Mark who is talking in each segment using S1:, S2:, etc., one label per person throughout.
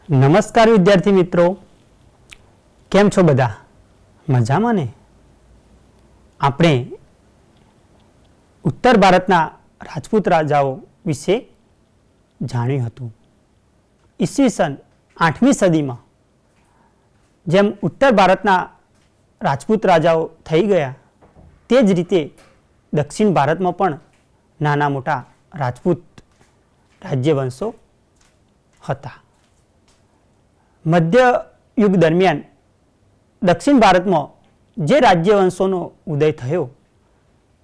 S1: નમસ્કાર વિદ્યાર્થી મિત્રો, કેમ છો બધા? મજામાં ને? આપણે ઉત્તર ભારતના રાજપૂત રાજાઓ વિશે જાણ્યું હતું. ઈસવીસન 8મી સદીમાં જેમ ઉત્તર ભારતના રાજપૂત રાજાઓ થઈ ગયા, તે જ રીતે દક્ષિણ ભારતમાં પણ નાના મોટા રાજપૂત રાજ્યવંશો હતા. મધ્ય યુગ દરમિયાન દક્ષિણ ભારતમાં જે રાજ્યવંશોનો ઉદય થયો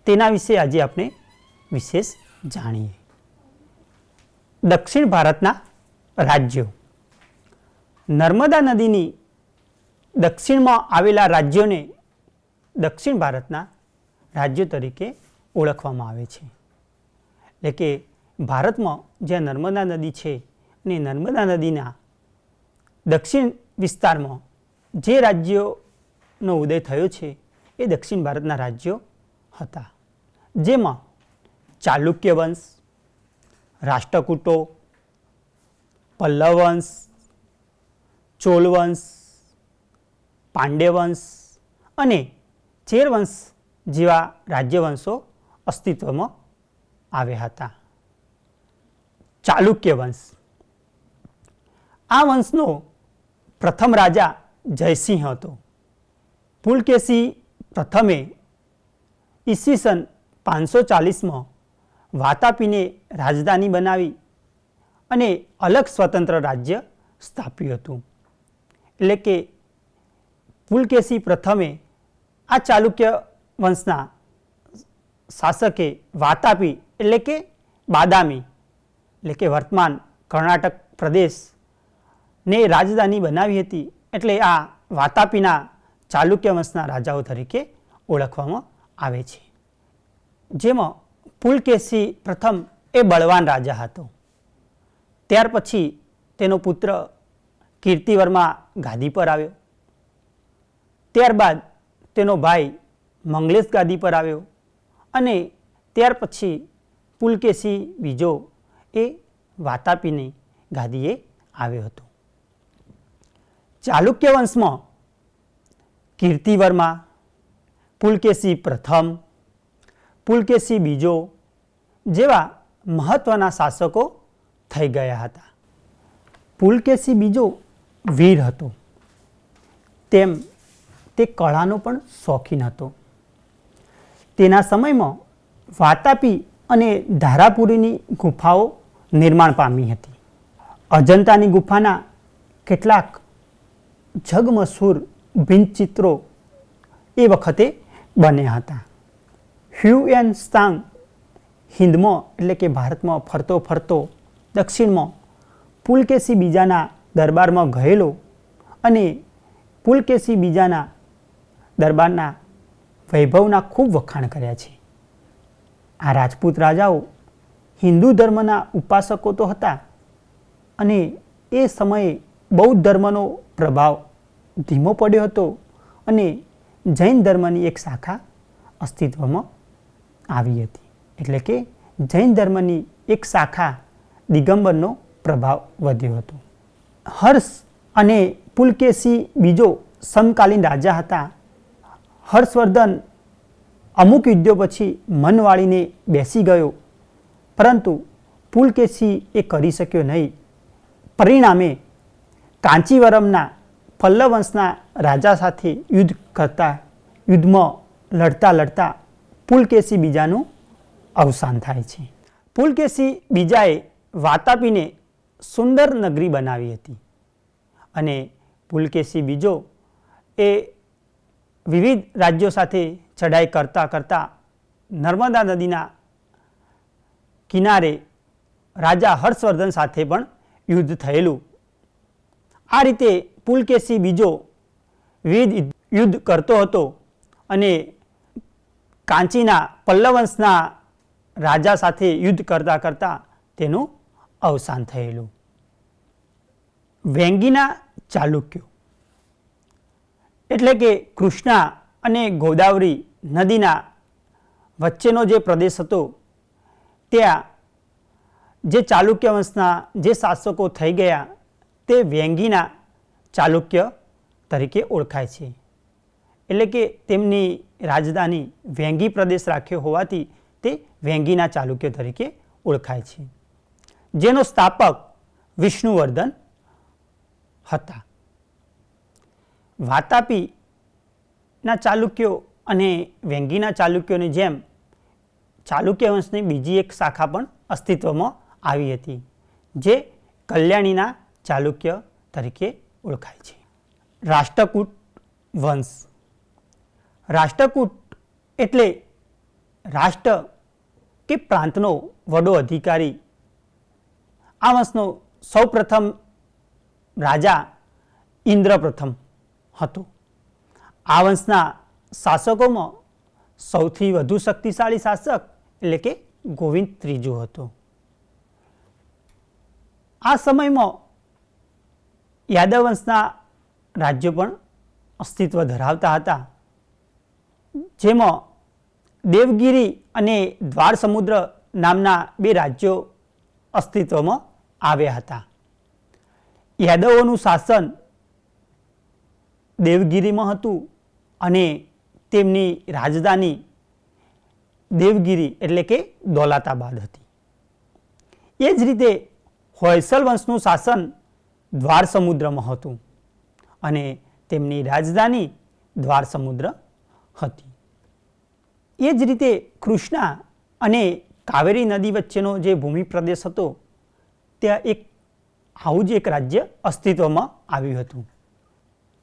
S1: તેના વિશે આજે આપણે વિશેષ જાણીએ. દક્ષિણ ભારતના રાજ્યો. નર્મદા નદીની દક્ષિણમાં આવેલા રાજ્યોને દક્ષિણ ભારતના રાજ્યો તરીકે ઓળખવામાં આવે છે. એટલે કે ભારતમાં જ્યાં નર્મદા નદી છે અને નર્મદા નદીના દક્ષિણ વિસ્તારમાં જે રાજ્યોનો ઉદય થયો છે એ દક્ષિણ ભારતના રાજ્યો હતા, જેમાં ચાલુક્ય વંશ, રાષ્ટ્રકૂટો, પલ્લવ વંશ, ચોલ વંશ, પાંડ્ય વંશ અને ચેર વંશ જેવા રાજ્યવંશો અસ્તિત્વમાં આવ્યા હતા. ચાલુક્ય વંશ. આ વંશનો પ્રથમ રાજા જયસિંહ હતો. પુલકેશી પ્રથમે ઈસવીસન 540માં વાતાપીને રાજધાની બનાવી અને અલગ સ્વતંત્ર રાજ્ય સ્થાપ્યું હતું. એટલે કે પુલકેશી પ્રથમે આ ચાલુક્ય વંશના શાસકે વાતાપી એટલે કે બાદામી એટલે કે વર્તમાન કર્ણાટક પ્રદેશ ને રાજધાની બનાવી હતી. એટલે આ વાતાપીના ચાલુક્ય વંશના રાજાઓ તરીકે ઓળખવામાં આવે છે. જેમાં પુલકેશી પ્રથમ એ બળવાન રાજા હતો. ત્યાર પછી તેનો પુત્ર કીર્તિવર્મા ગાદી પર આવ્યો. ત્યારબાદ તેનો ભાઈ મંગલેશ ગાદી પર આવ્યો અને ત્યાર પછી પુલકેશી બીજો એ વાતાપીની ગાદીએ આવ્યો હતો. ચાલુક્ય વંશમાં કીર્તિવર્મા, પુલકેશી પ્રથમ, પુલકેશી બીજો જેવા મહત્વના શાસકો થઈ ગયા હતા. પુલકેશી બીજો વીર હતો, તેમ તે કળાનો પણ શોખીન હતો. તેના સમયમાં વાતાપી અને ધારાપુરીની ગુફાઓ નિર્માણ પામી હતી. અજંતાની ગુફાના કેટલાક જગમશહૂર ભીંતચિત્રો એ વખતે બન્યા હતા. હ્યુએન ત્સાંગ હિન્દમાં એટલે કે ભારતમાં ફરતો ફરતો દક્ષિણમાં પુલકેશી બીજાના દરબારમાં ગયેલો અને પુલકેશી બીજાના દરબારના વૈભવના ખૂબ વખાણ કર્યા છે. આ રાજપૂત રાજાઓ હિન્દુ ધર્મના ઉપાસકો તો હતા અને એ સમયે બૌદ્ધ ધર્મનો પ્રભાવ ધીમો પડ્યો હતો અને જૈન ધર્મની એક શાખા અસ્તિત્વમાં આવી હતી. એટલે કે જૈન ધર્મની એક શાખા દિગંબરનો પ્રભાવ વધ્યો હતો. હર્ષ અને પુલકેશી બીજો સમકાલીન રાજા હતા. હર્ષવર્ધન અમુક યુદ્ધો પછી મન વાળીને બેસી ગયો, પરંતુ પુલકેશી એ કરી શક્યો નહીં. પરિણામે કાંચીવરમના પલ્લવ વંશના રાજા સાથે યુદ્ધમાં લડતા લડતા પુલકેશી બીજાનું અવસાન થાય છે. પુલકેશી બીજાએ વાતાપીને સુંદર નગરી બનાવી હતી અને પુલકેશી બીજો એ વિવિધ રાજ્યો સાથે ચડાઈ કરતા કરતા નર્મદા નદીના કિનારે રાજા હર્ષવર્ધન સાથે પણ યુદ્ધ થયેલું. આ રીતે પુલકેશી બીજો વિવિધ યુદ્ધ કરતો હતો અને કાંચીના પલ્લવ વંશના રાજા સાથે યુદ્ધ કરતા કરતા તેનું અવસાન થયેલું. વેંગીના ચાલુક્યો એટલે કે કૃષ્ણા અને ગોદાવરી નદીના વચ્ચેનો જે પ્રદેશ હતો ત્યાં જે ચાલુક્ય વંશના જે શાસકો થઈ ગયા તે વેંગીના ચાલુક્ય તરીકે ઓળખાય છે. એટલે કે તેમની રાજધાની વેંગી પ્રદેશ રાખ્યો હોવાથી તે વેંગીના ચાલુક્ય તરીકે ઓળખાય છે, જેનો સ્થાપક વિષ્ણુવર્ધન હતા. વાતાપીના ચાલુક્યો અને વેંગીના ચાલુક્યોની જેમ ચાલુક્ય વંશની બીજી એક શાખા પણ અસ્તિત્વમાં આવી હતી, જે કલ્યાણીના ચાલુક્ય તરીકે ઓળખાય છે. રાષ્ટ્રકૂટ વંશ. રાષ્ટ્રકૂટ એટલે રાષ્ટ્ર કે પ્રાંતનો વડો અધિકારી. આ વંશનો સૌપ્રથમ રાજા ઇન્દ્ર પ્રથમ હતો. આ વંશના શાસકોમાં સૌથી વધુ શક્તિશાળી શાસક એટલે કે ગોવિંદ ત્રીજો હતો. આ સમયમાં યાદવ વંશના રાજ્યો પણ અસ્તિત્વ ધરાવતા હતા, જેમાં દેવગિરી અને દ્વાર સમુદ્ર નામના બે રાજ્યો અસ્તિત્વમાં આવ્યા હતા. યાદવોનું શાસન દેવગિરીમાં હતું અને તેમની રાજધાની દેવગિરી એટલે કે દૌલતાબાદ હતી. એ જ રીતે હોયસલ વંશનું શાસન દ્વાર સમુદ્રમાં હતું અને તેમની રાજધાની દ્વાર સમુદ્ર હતી. એ જ રીતે કૃષ્ણા અને કાવેરી નદી વચ્ચેનો જે ભૂમિ પ્રદેશ હતો, ત્યાં આવું જ એક રાજ્ય અસ્તિત્વમાં આવ્યું હતું.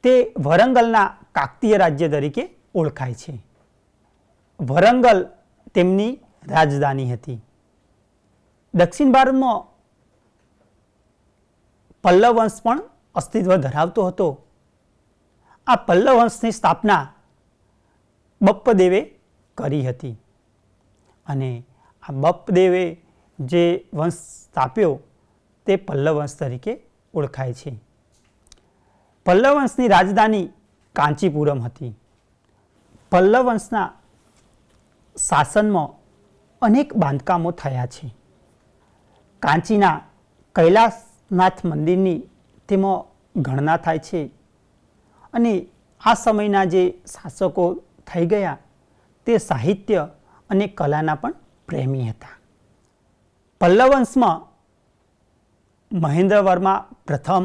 S1: તે વરંગલના કાકતીય રાજ્ય તરીકે ઓળખાય છે. વરંગલ તેમની રાજધાની હતી. દક્ષિણ ભારતમાં પલ્લવ વંશ પણ અસ્તિત્વ ધરાવતો હતો. આ પલ્લવ વંશની સ્થાપના બપ્પદેવે કરી હતી અને આ બપ્પદેવે જે વંશ સ્થાપ્યો તે પલ્લવ વંશ તરીકે ઓળખાય છે. પલ્લવ વંશની રાજધાની કાંચીપુરમ હતી. પલ્લવ વંશના શાસનમાં અનેક બાંધકામો થયા છે. કાંચીના કૈલાસનાથ મંદિરની તેમાં ગણના થાય છે અને આ સમયના જે શાસકો થઈ ગયા તે સાહિત્ય અને કલાના પણ પ્રેમી હતા. પલ્લવ વંશમાં મહેન્દ્રવર્મા પ્રથમ,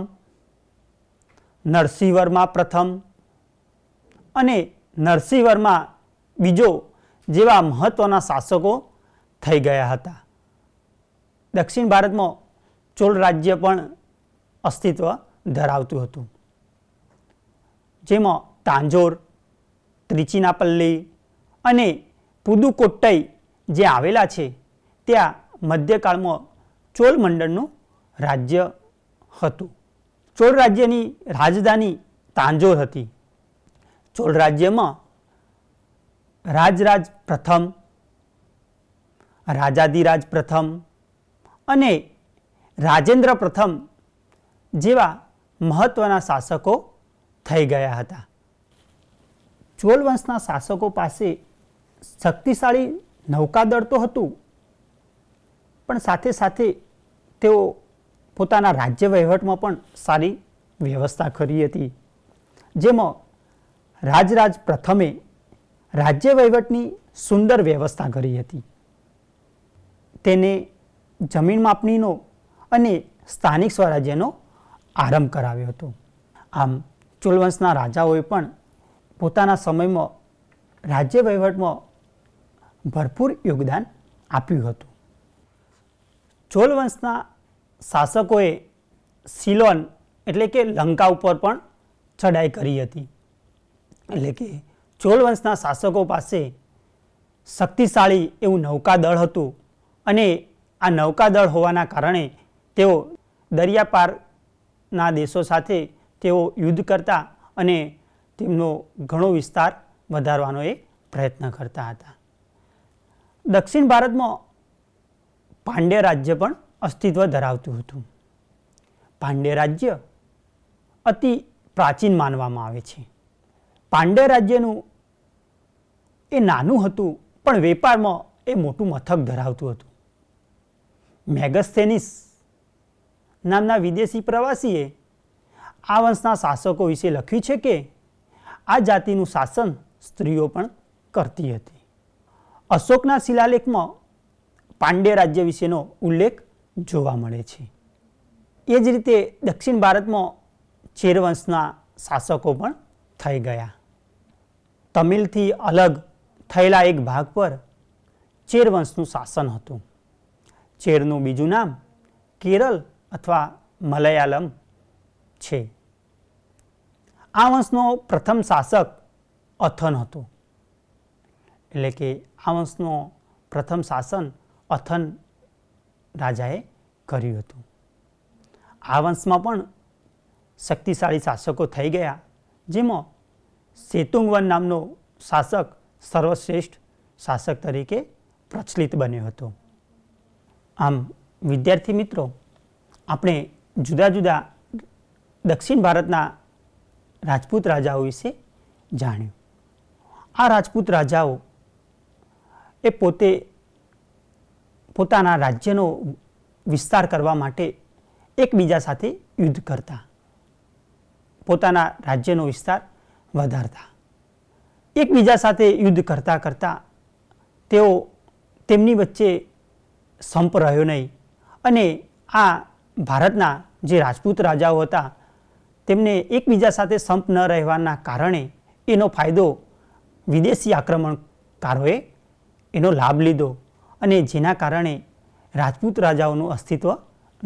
S1: નરસિંહવર્મા પ્રથમ અને નરસિંહવર્મા બીજો જેવા મહત્વના શાસકો થઈ ગયા હતા. દક્ષિણ ભારતમાં ચોલ રાજ્ય પણ અસ્તિત્વ ધરાવતું હતું, જેમાં તાંજોર, ત્રિચિનાપલ્લી અને પુદુકોટ્ટઈ જે આવેલા છે ત્યાં મધ્યકાળમાં ચોલ મંડળનું રાજ્ય હતું. ચોલ રાજ્યની રાજધાની તાંજોર હતી. ચોલ રાજ્યમાં રાજરાજ પ્રથમ, રાજાધિરાજ પ્રથમ અને રાજેન્દ્ર પ્રથમ જેવા મહત્વના શાસકો થઈ ગયા હતા. ચોલ વંશના શાસકો પાસે શક્તિશાળી નૌકાદળ તો હતું, પણ સાથે સાથે તેઓ પોતાના રાજ્ય વહીવટમાં પણ સારી વ્યવસ્થા કરી હતી, જેમાં રાજરાજ પ્રથમે રાજ્ય વહીવટની સુંદર વ્યવસ્થા કરી હતી. તેને જમીન માપણીનો અને સ્થાનિક સ્વરાજ્યનો આરંભ કરાવ્યો હતો. આમ ચોલ વંશના રાજાઓએ પણ પોતાના સમયમાં રાજ્ય વહીવટમાં ભરપૂર યોગદાન આપ્યું હતું. ચોલ વંશના શાસકોએ સિલોન એટલે કે લંકા ઉપર પણ ચડાઈ કરી હતી. એટલે કે ચોલ વંશના શાસકો પાસે શક્તિશાળી એવું નૌકાદળ હતું અને આ નૌકાદળ હોવાના કારણે તેઓ દરિયાપારના દેશો સાથે તેઓ યુદ્ધ કરતા અને તેમનો ઘણો વિસ્તાર વધારવાનો એ પ્રયત્ન કરતા હતા. દક્ષિણ ભારતમાં પાંડ્ય રાજ્ય પણ અસ્તિત્વ ધરાવતું હતું. પાંડ્ય રાજ્ય અતિ પ્રાચીન માનવામાં આવે છે. પાંડ્ય રાજ્યનું એ નાનું હતું, પણ વેપારમાં એ મોટું મથક ધરાવતું હતું. મેગસ્થેનિસ નામના વિદેશી પ્રવાસીએ આ વંશના શાસકો વિશે લખ્યું છે કે આ જાતિનું શાસન સ્ત્રીઓ પણ કરતી હતી. અશોકના શિલાલેખમાં પાંડ્ય રાજ્ય વિશેનો ઉલ્લેખ જોવા મળે છે. એ જ રીતે દક્ષિણ ભારતમાં ચેર વંશના શાસકો પણ થઈ ગયા. તમિલથી અલગ થયેલા એક ભાગ પર ચેર વંશનું શાસન હતું. ચેરનું બીજું નામ કેરળ અથવા મલયાલમ છે. આ વંશનો પ્રથમ શાસક અથન હતો. એટલે કે આ વંશનો પ્રથમ શાસન અથન રાજાએ કર્યું હતું. આ વંશમાં પણ શક્તિશાળી શાસકો થઈ ગયા, જેમાં સેતુંગવન નામનો શાસક સર્વશ્રેષ્ઠ શાસક તરીકે પ્રચલિત બન્યો હતો. આમ વિદ્યાર્થી મિત્રો, આપણે જુદા જુદા દક્ષિણ ભારતના રાજપૂત રાજાઓ વિશે જાણ્યું. આ રાજપૂત રાજાઓ એ પોતાના રાજ્યનો વિસ્તાર કરવા માટે એકબીજા સાથે યુદ્ધ કરતા, પોતાના રાજ્યનો વિસ્તાર વધારતા. એકબીજા સાથે યુદ્ધ કરતાં કરતાં તેમની વચ્ચે સંપ રહ્યો નહીં અને આ ભારતના જે રાજપૂત રાજાઓ હતા તેમને એકબીજા સાથે સંપ ન રહેવાના કારણે એનો ફાયદો વિદેશી આક્રમણકારોએ એનો લાભ લીધો અને જેના કારણે રાજપૂત રાજાઓનું અસ્તિત્વ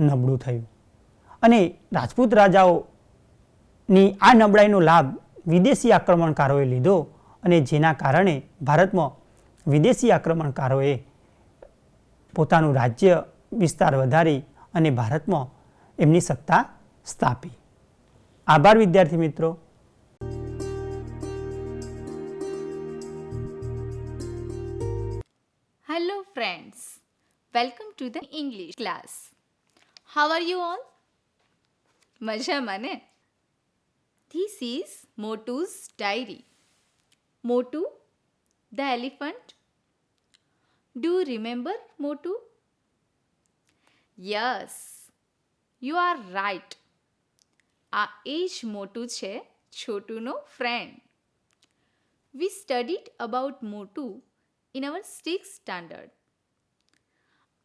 S1: નબળું થયું. અને રાજપૂત રાજાઓની આ નબળાઈનો લાભ વિદેશી આક્રમણકારોએ લીધો અને જેના કારણે ભારતમાં વિદેશી આક્રમણકારોએ પોતાનું રાજ્ય વિસ્તાર વધારી અને ભારતમાં એમની સત્તા સ્થાપી. આભાર વિદ્યાર્થી મિત્રો.
S2: Hello friends, welcome to the English class. How are you all? મજામાં ને? This is Motu's diary. Motu, the elephant. Do you remember Motu? Yes, you are right. આ એ જ મોટું છે, છોટુનો friend. We studied about Motu in our 6th standard.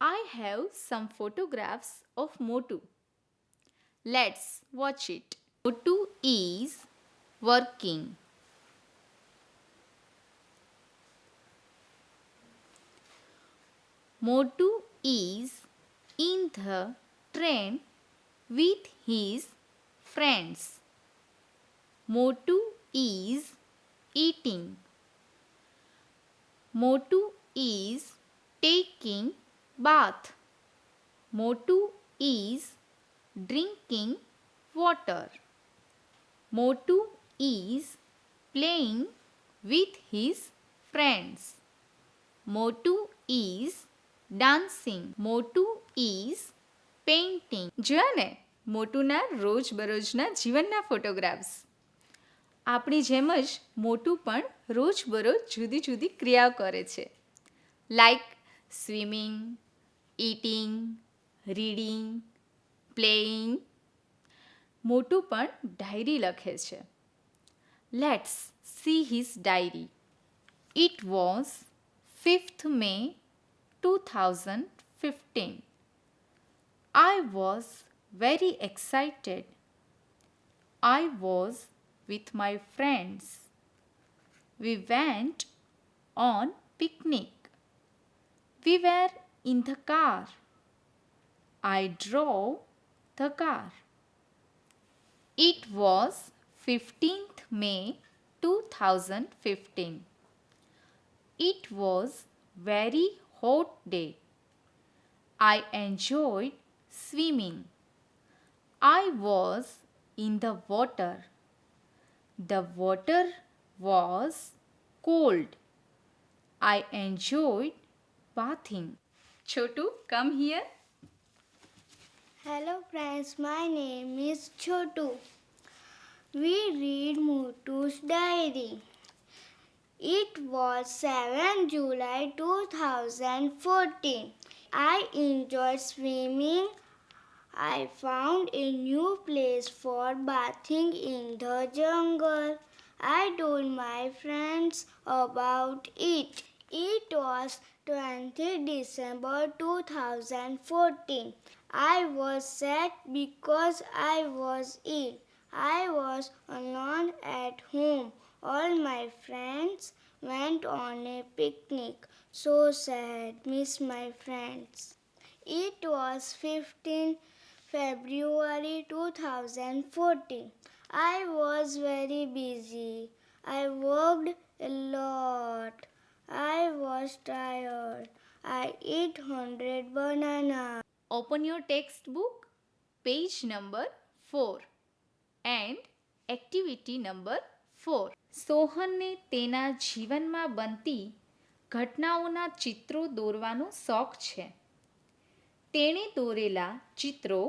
S2: I have some photographs of Motu. Let's watch it. Motu is working. Motu is in the train with his friends. Motu is eating. Motu is taking bath. Motu is drinking water. Motu is playing with his friends. Motu is dancing. Motu is painting. જોયા ને મોટુના રોજબરોજના જીવનના photographs. આપણી જેમ જ મોટું પણ રોજબરોજ જુદી જુદી ક્રિયાઓ કરે છે, like swimming, eating, reading, playing. મોટું પણ ડાયરી લખે છે. Let's see his diary. It was 5th May 2015. I was very excited. I was with my friends. We went on picnic. We were in the car. I drove the car. It was 15th May 2015. It was very hot day. I enjoyed swimming. I was in the water. The water was cold. I enjoyed bathing. Chotu, come here.
S3: Hello friends, my name is Chotu. We read Motu's diary. It was 7 July 2014. I enjoyed swimming. I found a new place for bathing in the jungle. I told my friends about it. It was 20th December 2014. I was sad because I was ill. I was alone at home. All my friends went on a picnic. So sad, miss my friends. It was 15 February 2014. I was very busy. I worked a lot. I was tired. I ate 100 bananas.
S2: Open your textbook, page number 4 and activity number 4. સોહનને તેના જીવનમાં બનતી ઘટનાઓના ચિત્રો દોરવાનો શોખ છે. તેણે દોરેલા ચિત્રો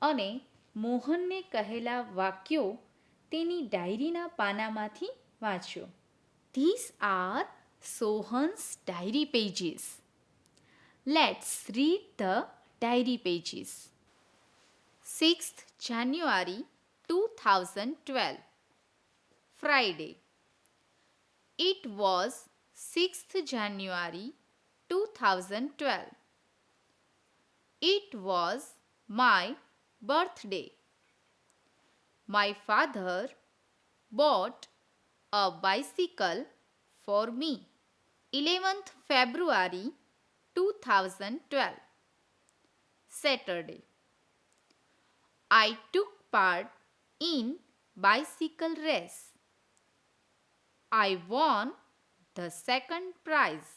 S2: અને મોહનને કહેલા વાક્યો તેની ડાયરીના પાનામાંથી વાંચો. These are Sohan's diary pages. Let's read the diary pages. 6th January 2012 Friday. It was 6th January 2012. It was my birthday. My father bought a bicycle for me. 11th February 2012 Saturday. I took part in bicycle race. I won the second prize.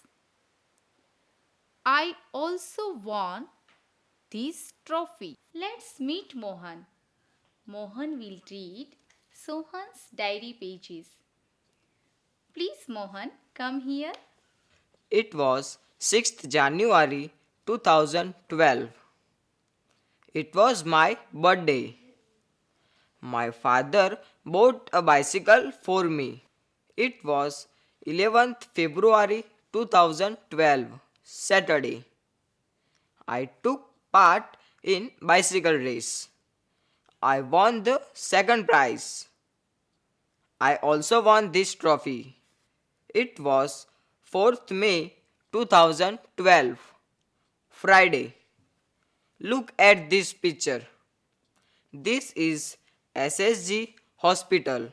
S2: I also won this trophy. Let's meet Mohan. Mohan will read Sohan's diary pages. Please, Mohan, come here.
S4: It was 6th January 2012. It was my birthday. My father bought a bicycle for me. It was 11th February 2012, Saturday. I took part in bicycle race. I won the second prize. I also won this trophy. It was 4th May 2012, Friday. Look at this picture. This is SSG Hospital.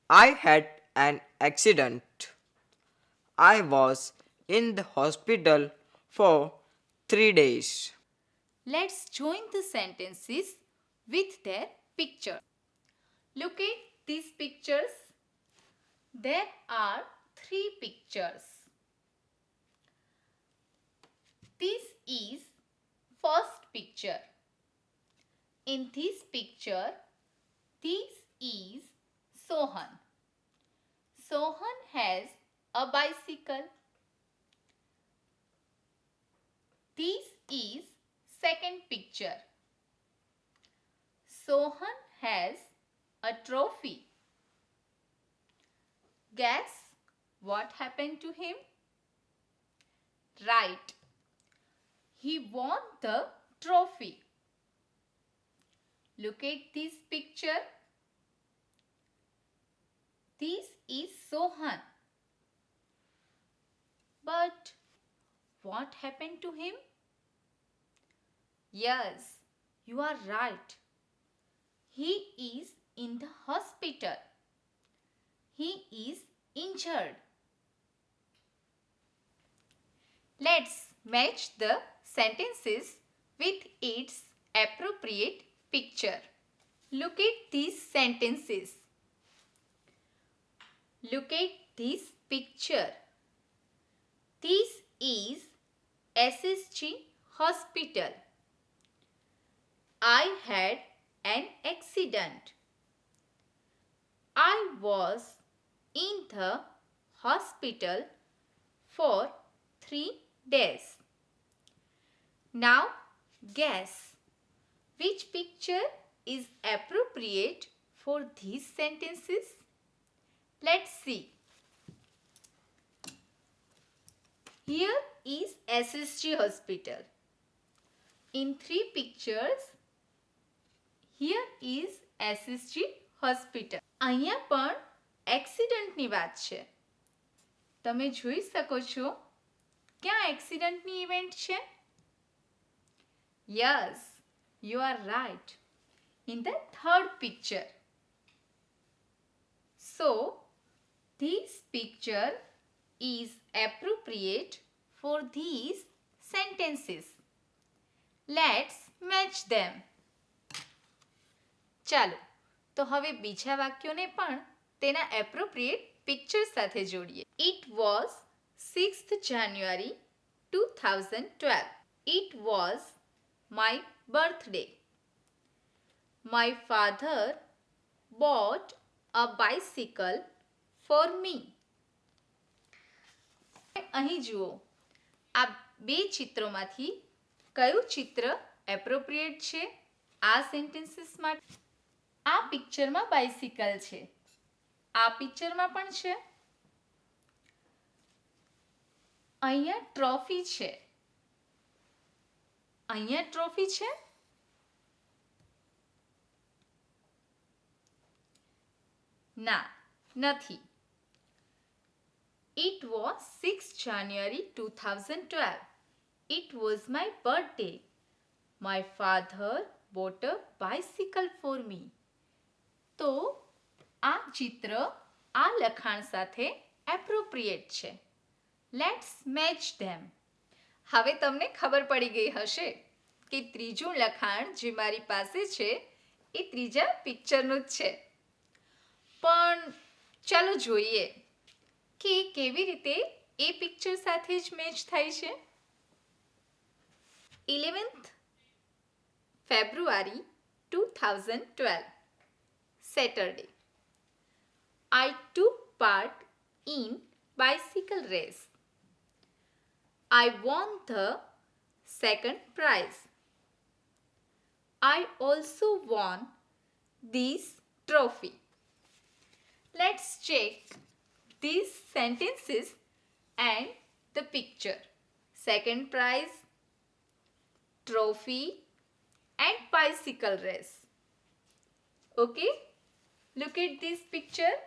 S4: I had an accident. I was in the hospital for 3 days.
S2: Let's join the sentences with their picture. Look at these pictures. There are 3 pictures. This is first picture. In this picture, this is Sohan. Sohan has a bicycle. This is second picture. Sohan has a trophy. Guess what happened to him? Right. He won the trophy. Look at this picture. This is Sohan. But what happened to him? Yes, you are right. He is in the hospital. He is injured. Let's match the sentences with its appropriate picture. Look at these sentences. Look at this picture. This is SSG Hospital. I had an accident. I was in the hospital for 3 days. Now guess which picture is appropriate for these sentences. Let's see. Here is SSG Hospital. In 3 pictures, here is SSG hospital. અહીંયા પણ એક્સિડન્ટની વાત છે. તમે જોઈ શકો છો ક્યાં એક્સિડન્ટની event છે? Yes, you are right. In the 3rd picture. So, this picture is appropriate for these sentences. Let's match them. ચાલો તો હવે બીજા વાક્યોને પણ તેના એપ્રોપ્રિએટ પિક્ચર સાથે જોડીએ. It was 6th January 2012. It was my birthday. My father bought a bicycle for me. અહીં જુઓ, આ બે ચિત્રોમાંથી કયું ચિત્ર એપ્રોપ્રિએટ છે આ સેન્ટેન્સીસ માટે? આ પિક્ચરમાં બાઇસિકલ છે, આ પિક્ચરમાં પણ છે. અહીંયા ટ્રોફી છે, અહીંયા ટ્રોફી છે. ના, નથી. It was 6th January 2012. It was my birthday. My father bought a bicycle for me. તો આ ચિત્ર આ લખાણ સાથે એપ્રોપ્રિએટ છે. લેટ્સ મેચ ધેમ. હવે તમને ખબર પડી ગઈ હશે કે ત્રીજું લખાણ જે મારી પાસે છે એ ત્રીજા પિક્ચરનું જ છે. પણ ચાલો જોઈએ કે કેવી રીતે એ પિક્ચર સાથે જ મેચ થાય છે. 11th February 2012, Saturday. I took part in bicycle race. I won the second prize. I also won this trophy. Let's check these sentences and the picture. Second prize, trophy and bicycle race. Okay, look at this picture.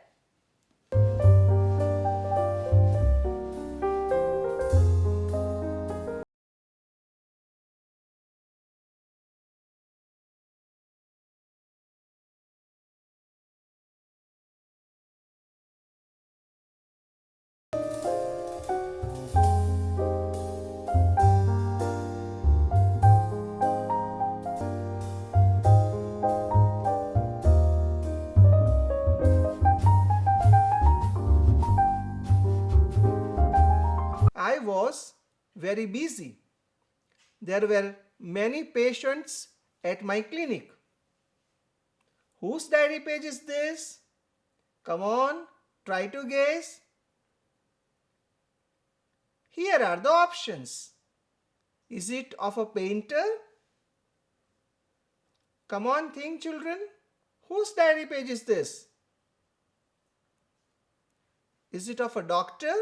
S5: I was very busy. There were many patients at my clinic. Whose diary page is this? Come on, try to guess. Here are the options. Is it of a painter? Come on, think, children. Whose diary page is this? Is it of a doctor?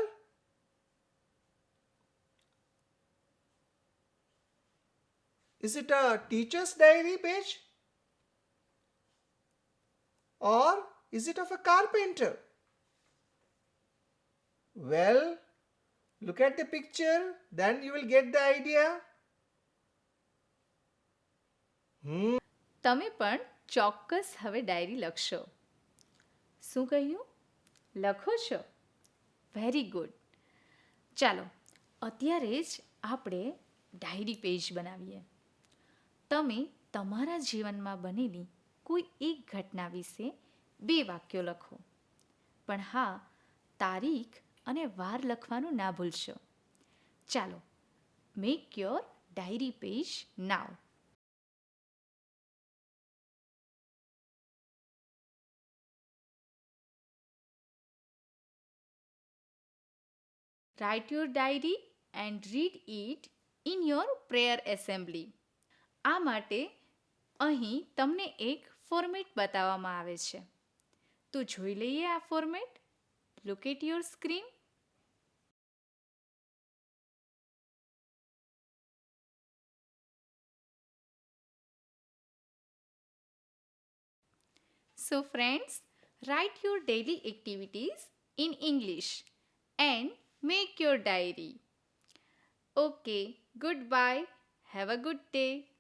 S5: Is it a teacher's diary page? Or is it of a carpenter? Well, look at the picture, then you will get the idea.
S2: તમે પણ ચોક્કસ હવે diary લખશો. શું કહ્યું? લખો છો? Very good. ચાલો અત્યારે જ આપણે ડાયરી પેજ બનાવીએ. તમે તમારા જીવનમાં બનેલી કોઈ એક ઘટના વિશે 2 વાક્યો લખો. પણ હા, તારીખ અને વાર લખવાનું ના ભૂલશો. ચાલો, make your diary page now. Write your diary and read it in your prayer assembly. આ માટે અહીં તમને એક ફોર્મેટ બતાવવામાં આવે છે. તો જોઈ લઈએ આ format. Look at your screen. So, friends, write your daily activities in English and make your diary. Okay, goodbye. Have a good day.